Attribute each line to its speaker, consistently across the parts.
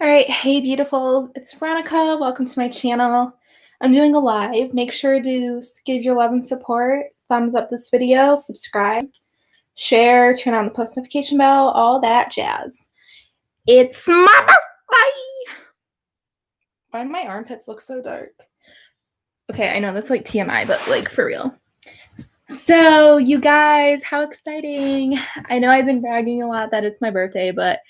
Speaker 1: All right, hey beautifuls, it's Veronica. Welcome to my channel. I'm doing a live. Make sure to give your love and support. Thumbs up this video, subscribe, share, turn on the post notification bell, all that jazz. It's my birthday! Why do my armpits look so dark? Okay, I know that's like TMI, but like for real. So, you guys, how exciting! I know I've been bragging a lot that it's my birthday, but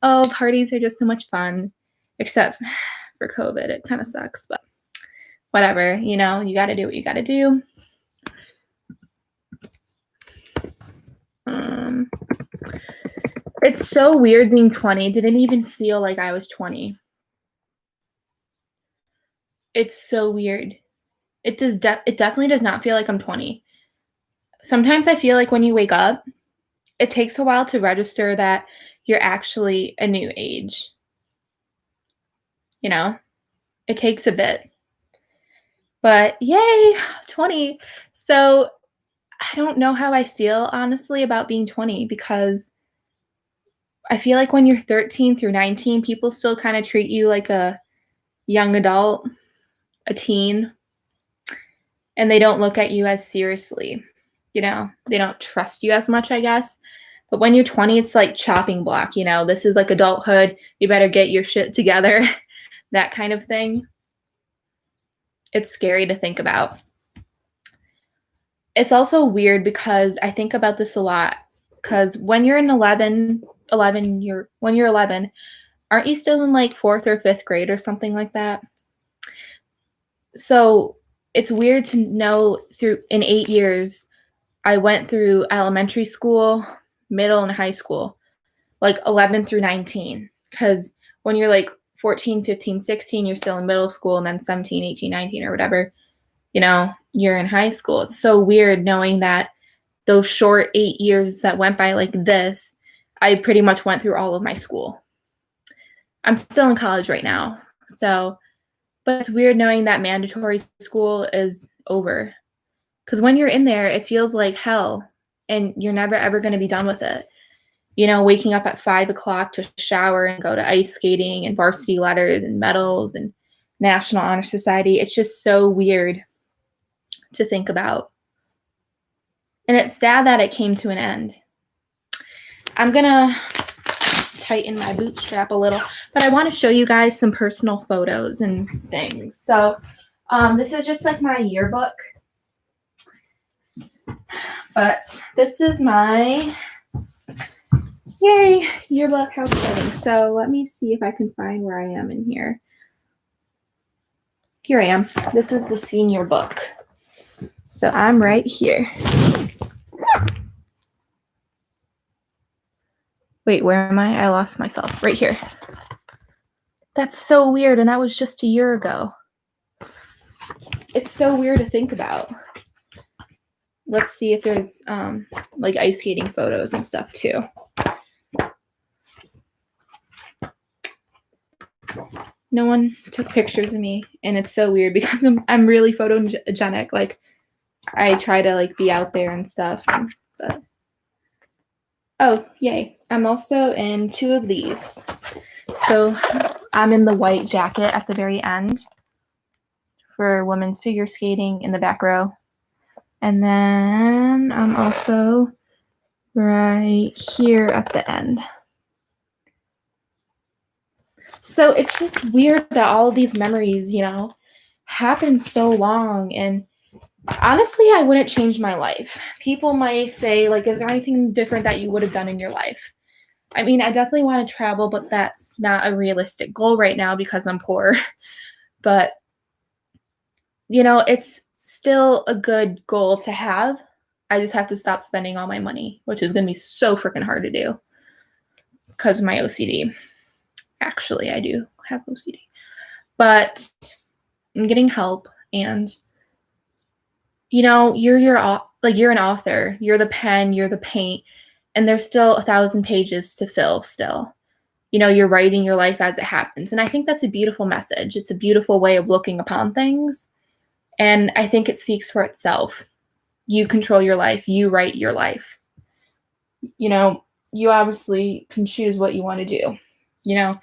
Speaker 1: oh, parties are just so much fun. Except for COVID, it kind of sucks, but whatever, you know, you gotta do what you gotta do. It's so weird being 20. Didn't even feel like I was 20. It's so weird. It definitely does not feel like I'm 20. Sometimes I feel like when you wake up, it takes a while to register that you're actually a new age. You know, it takes a bit. But yay, 20. So I don't know how I feel, honestly, about being 20 because I feel like when you're 13 through 19, people still kind of treat you like a young adult, a teen, and they don't look at you as seriously. You know, they don't trust you as much, I guess. But when you're 20, it's like chopping block, you know, this is like adulthood. You better get your shit together, that kind of thing. It's scary to think about. It's also weird because I think about this a lot because when you're in 11, when you're 11, aren't you still in like 4th or 5th grade or something like that? So it's weird to know in 8 years, I went through elementary school, middle, and high school, like 11 through 19. Because when you're like 14, 15, 16, you're still in middle school, and then 17, 18, 19, or whatever, you know, you're in high school. It's so weird knowing that those short 8 years that went by like this, I pretty much went through all of my school. I'm still in college right now. So, but it's weird knowing that mandatory school is over. Because when you're in there, it feels like hell and you're never ever going to be done with it. You know, waking up at 5 o'clock to shower and go to ice skating and varsity letters and medals and National Honor Society. It's just so weird to think about. And it's sad that it came to an end. I'm going to tighten my bootstrap a little, but I want to show you guys some personal photos and things. So this is just like my yearbook. But this is my yay yearbook. How exciting. So let me see if I can find where I am in here. Here I am. This is the senior book. So I'm right here. Wait, where am I? I lost myself. Right here. That's so weird, and that was just a year ago. It's so weird to think about. Let's see if there's like ice skating photos and stuff too. No one took pictures of me, and it's so weird because I'm really photogenic. Like I try to like be out there and stuff, but oh yay! I'm also in 2 of these. So I'm in the white jacket at the very end for women's figure skating in the back row, and then I'm also right here at the end. So it's just weird that all of these memories, you know, happened so long, and honestly, I wouldn't change my life. People might say, like, is there anything different that you would have done in your life? I mean, I definitely want to travel, but that's not a realistic goal right now because I'm poor. But, you know, it's still a good goal to have. I just have to stop spending all my money, which is going to be so freaking hard to do because of my OCD. Actually, I do have OCD. But I'm getting help, and you know, you're an author. You're the pen, you're the paint, and there's still 1,000 pages to fill still. You know, you're writing your life as it happens. And I think that's a beautiful message. It's a beautiful way of looking upon things. And I think it speaks for itself. You control your life. You write your life. You know, you obviously can choose what you want to do. You know,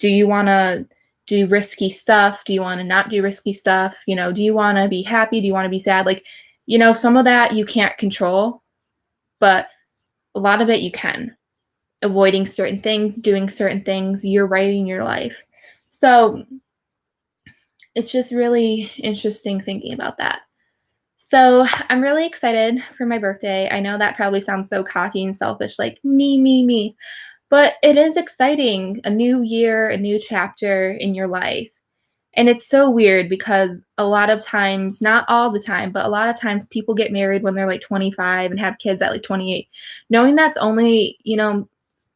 Speaker 1: Do you want to do risky stuff? Do you want to not do risky stuff? Do you want to be happy? Do you want to be sad? Like, some of that you can't control, but a lot of it you can. Avoiding certain things, doing certain things, you're writing your life. So it's just really interesting thinking about that. So I'm really excited for my birthday. I know that probably sounds so cocky and selfish, like me, me, me. But it is exciting. A new year, a new chapter in your life. And it's so weird because a lot of times, not all the time, but a lot of times people get married when they're like 25 and have kids at like 28. Knowing that's only,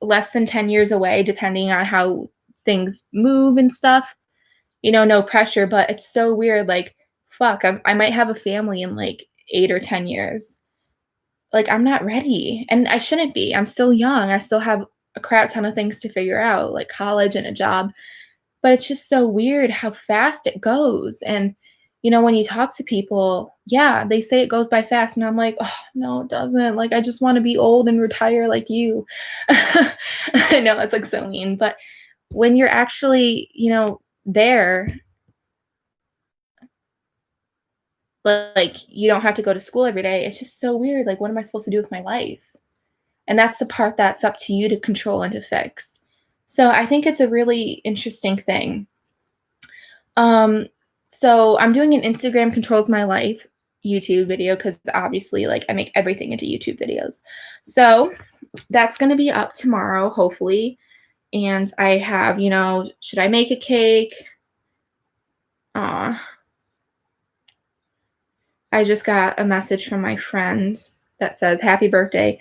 Speaker 1: less than 10 years away, depending on how things move and stuff, no pressure, but it's so weird. Like, fuck, I might have a family in like 8 or 10 years. Like, I'm not ready. And I shouldn't be. I'm still young. I still have a crap ton of things to figure out, like college and a job. But it's just so weird how fast it goes. And, when you talk to people, yeah, they say it goes by fast. And I'm like, oh, no, it doesn't. Like, I just want to be old and retire like you. I know that's like so mean. But when you're actually, there, like, you don't have to go to school every day. It's just so weird. Like, what am I supposed to do with my life? And that's the part that's up to you to control and to fix. So I think it's a really interesting thing. So I'm doing an Instagram controls my life YouTube video because obviously, like, I make everything into YouTube videos. So that's going to be up tomorrow, hopefully. And I have, should I make a cake? I just got a message from my friend that says, happy birthday.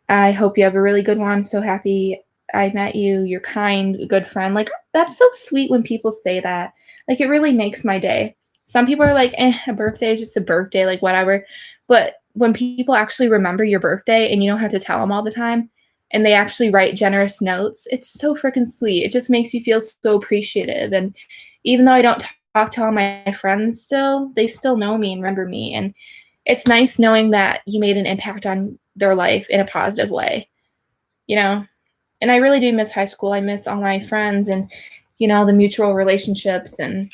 Speaker 1: I hope you have a really good one. So happy I met you. You're kind, a good friend. Like, that's so sweet when people say that. Like, it really makes my day. Some people are like, a birthday is just a birthday, like, whatever. But when people actually remember your birthday and you don't have to tell them all the time, and they actually write generous notes, it's so freaking sweet. It just makes you feel so appreciative. And even though I don't talk to all my friends still, they still know me and remember me. And it's nice knowing that you made an impact on their life in a positive way, And I really do miss high school. I miss all my friends and, the mutual relationships. And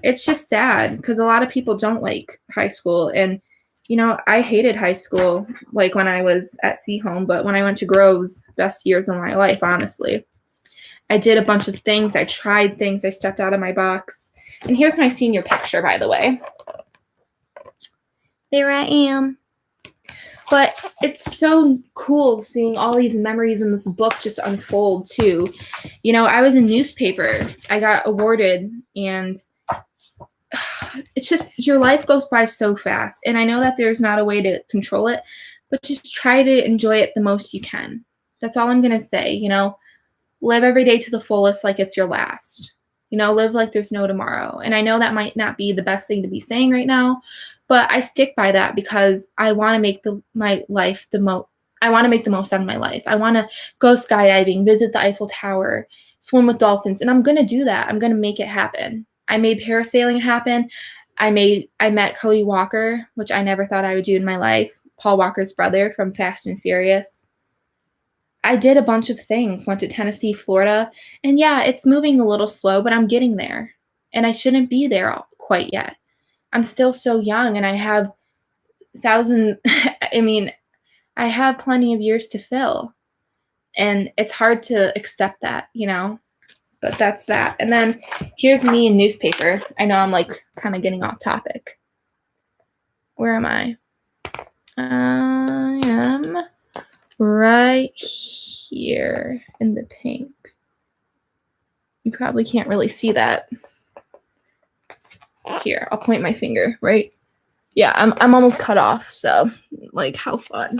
Speaker 1: it's just sad because a lot of people don't like high school. And, I hated high school, like when I was at Seaholm, but when I went to Groves, best years of my life, honestly. I did a bunch of things. I tried things. I stepped out of my box. And here's my senior picture, by the way. There I am. But it's so cool seeing all these memories in this book just unfold, too. I was in newspaper. I got awarded, and it's just, your life goes by so fast. And I know that there's not a way to control it, but just try to enjoy it the most you can. That's all I'm going to say. Live every day to the fullest like it's your last. Live like there's no tomorrow. And I know that might not be the best thing to be saying right now, but I stick by that because I want to make my life I want to make the most out of my life. I want to go skydiving, visit the Eiffel Tower, swim with dolphins, and I'm going to do that. I'm going to make it happen. I made parasailing happen. I met Cody Walker, which I never thought I would do in my life. Paul Walker's brother from Fast and Furious. I did a bunch of things, went to Tennessee, Florida, and yeah, it's moving a little slow, but I'm getting there. And I shouldn't be there quite yet. I'm still so young and I have I have plenty of years to fill. And it's hard to accept that, but that's that. And then here's me in newspaper. I know I'm like kind of getting off topic. Where am I? I am right here in the pink. You probably can't really see that. Here, I'll point my finger, right? Yeah, I'm almost cut off, so like how fun.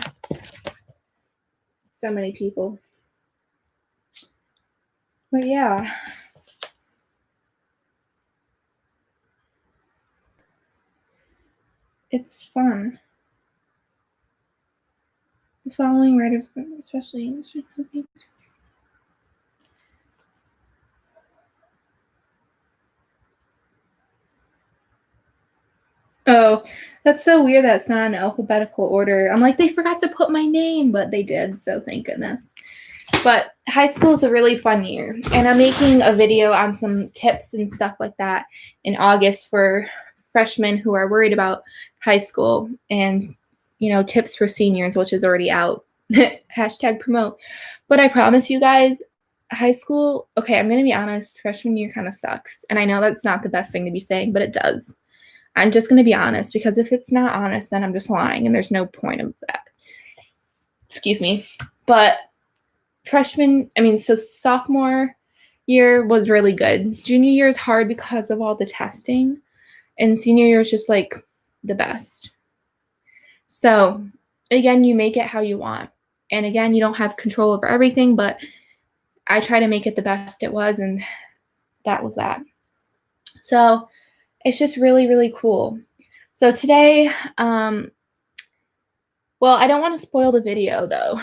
Speaker 1: So many people. But yeah. It's fun. The following writers, especially English. Oh, that's so weird that it's not in alphabetical order. I'm like, they forgot to put my name, but they did, so thank goodness. But high school is a really fun year, and I'm making a video on some tips and stuff like that in August for freshmen who are worried about high school, and tips for seniors, which is already out. Hashtag promote. But I promise you guys, high school, okay, I'm gonna be honest, freshman year kind of sucks. And I know that's not the best thing to be saying, but it does. I'm just gonna be honest, because if it's not honest, then I'm just lying, and there's no point of that. Excuse me. But sophomore year was really good. Junior year is hard because of all the testing, and senior year is just like the best. So again, you make it how you want. And again, you don't have control over everything, but I try to make it the best it was, and that was that. So it's just really, really cool. So today, well, I don't want to spoil the video though,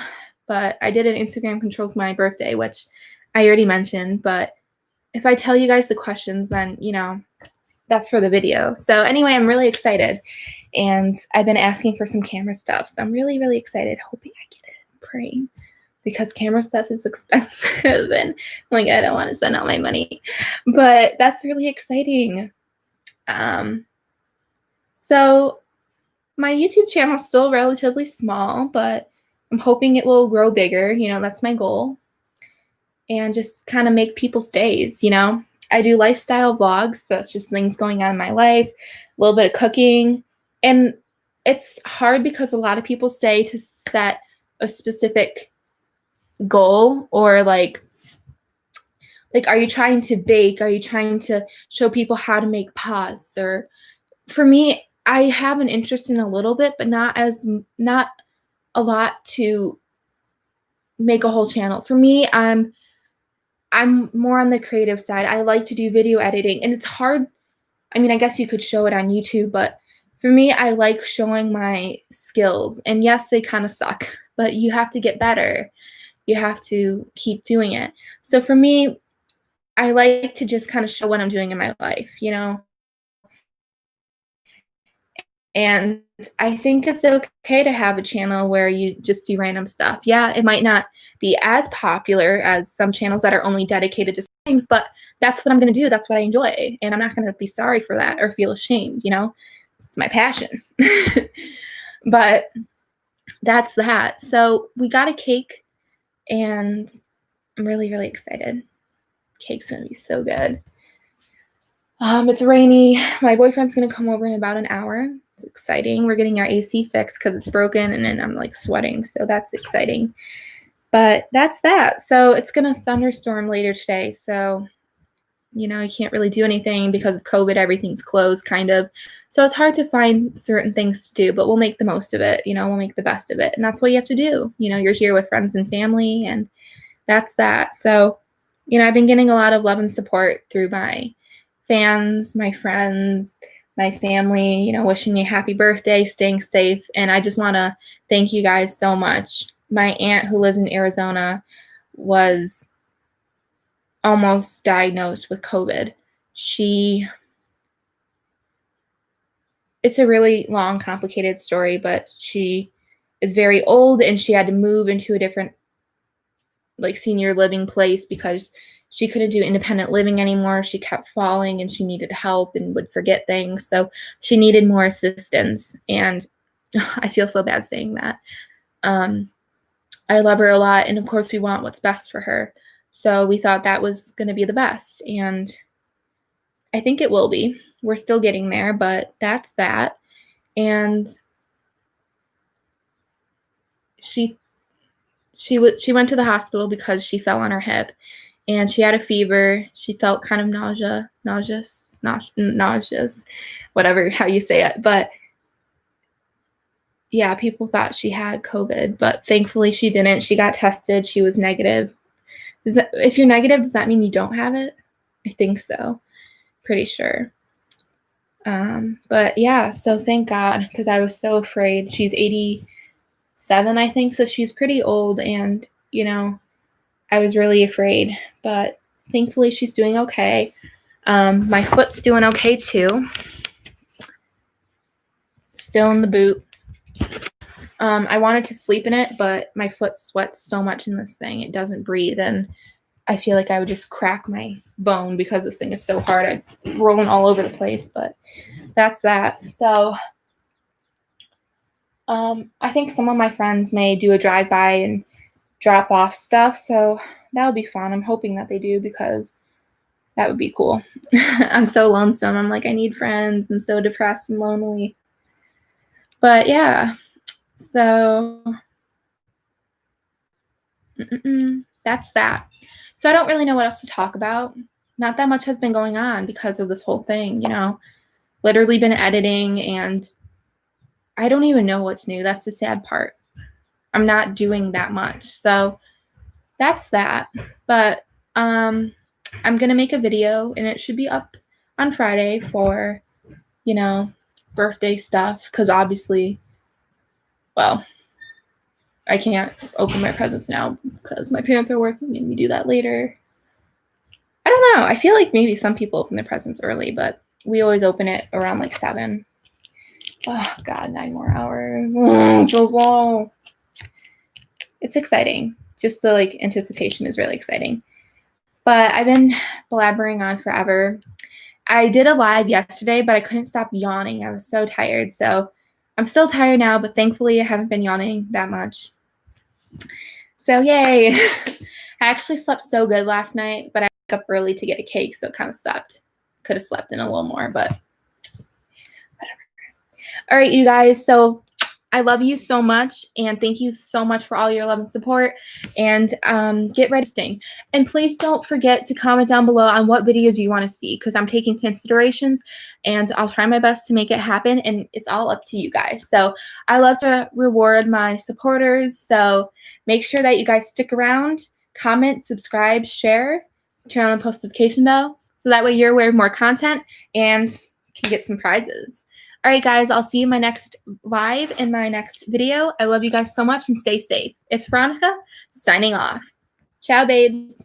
Speaker 1: but I did an Instagram controls my birthday, which I already mentioned, but if I tell you guys the questions, then, that's for the video. So anyway, I'm really excited, and I've been asking for some camera stuff, so I'm really, really excited, hoping I get it, praying, because camera stuff is expensive, and I don't want to send out my money, but that's really exciting. So my YouTube channel is still relatively small, but I'm hoping it will grow bigger. That's my goal, and just kind of make people's days. I do lifestyle vlogs, so it's just things going on in my life, a little bit of cooking. And it's hard because a lot of people say to set a specific goal, or like are you trying to bake? Are you trying to show people how to make pots? Or for me, I have an interest in a little bit, but not a lot to make a whole channel. For me, I'm more on the creative side. I like to do video editing, and it's hard. I mean, I guess you could show it on YouTube, but for me, I like showing my skills. And yes, they kind of suck, but you have to get better. You have to keep doing it. So for me, I like to just kind of show what I'm doing in my life, And I think it's okay to have a channel where you just do random stuff. Yeah, it might not be as popular as some channels that are only dedicated to things, but that's what I'm going to do. That's what I enjoy. And I'm not going to be sorry for that or feel ashamed, It's my passion. But that's that. So we got a cake, and I'm really, really excited. Cake's going to be so good. It's rainy. My boyfriend's going to come over in about an hour. It's exciting. We're getting our AC fixed because it's broken, and then I'm sweating, so that's exciting. But that's that. So it's going to thunderstorm later today, so you can't really do anything because of COVID. Everything's closed, kind of. So it's hard to find certain things to do, but we'll make the most of it. We'll make the best of it, and that's what you have to do. You're here with friends and family, and that's that. So I've been getting a lot of love and support through my fans, my friends, my family, wishing me a happy birthday, staying safe. And I just want to thank you guys so much. My aunt, who lives in Arizona, was almost diagnosed with COVID. It's a really long, complicated story, but she is very old, and she had to move into a different senior living place because she couldn't do independent living anymore. She kept falling, and she needed help and would forget things. So she needed more assistance. And I feel so bad saying that. I love her a lot. And of course, we want what's best for her. So we thought that was going to be the best. And I think it will be. We're still getting there, but that's that. And she went to the hospital because she fell on her hip. And she had a fever. She felt kind of nauseous, whatever, how you say it. But yeah, people thought she had COVID, but thankfully she didn't. She got tested. She was negative. If you're negative, does that mean you don't have it? I think so. Pretty sure. But yeah, so thank God, because I was so afraid. She's 87, I think, so she's pretty old, and I was really afraid, but thankfully she's doing okay. My foot's doing okay too. Still in the boot. I wanted to sleep in it, but my foot sweats so much in this thing. It doesn't breathe, and I feel like I would just crack my bone because this thing is so hard. I'm rolling all over the place, but that's that. So I think some of my friends may do a drive-by and drop off stuff, so that would be fun. I'm hoping that they do because that would be cool. I'm so lonesome. I'm like, I need friends. I'm so depressed and lonely. But yeah, so that's that. So I don't really know what else to talk about. Not that much has been going on because of this whole thing, you know. Literally been editing, and I don't even know what's new. That's the sad part. I'm not doing that much. So that's that. But I'm going to make a video, and it should be up on Friday for, you know, birthday stuff, because obviously, well, I can't open my presents now because my parents are working and we do that later. I don't know. I feel like maybe some people open their presents early, but we always open it around like 7. Oh, God, 9 more hours. So slow. It's exciting. Just the like anticipation is really exciting. But I've been blabbering on forever. I did a live yesterday, but I couldn't stop yawning. I was so tired. So I'm still tired now, but thankfully I haven't been yawning that much. So yay. I actually slept so good last night, but I woke up early to get a cake, so it kind of sucked. Could have slept in a little more, but whatever. All right, you guys. So I love you so much, and thank you so much for all your love and support, and get ready to sting. And please don't forget to comment down below on what videos you want to see, because I'm taking considerations, and I'll try my best to make it happen, and it's all up to you guys. So I love to reward my supporters, so make sure that you guys stick around, comment, subscribe, share, turn on the post notification bell, so that way you're aware of more content and can get some prizes. All right, guys, I'll see you in my next live, in my next video. I love you guys so much, and stay safe. It's Veronica signing off. Ciao, babes.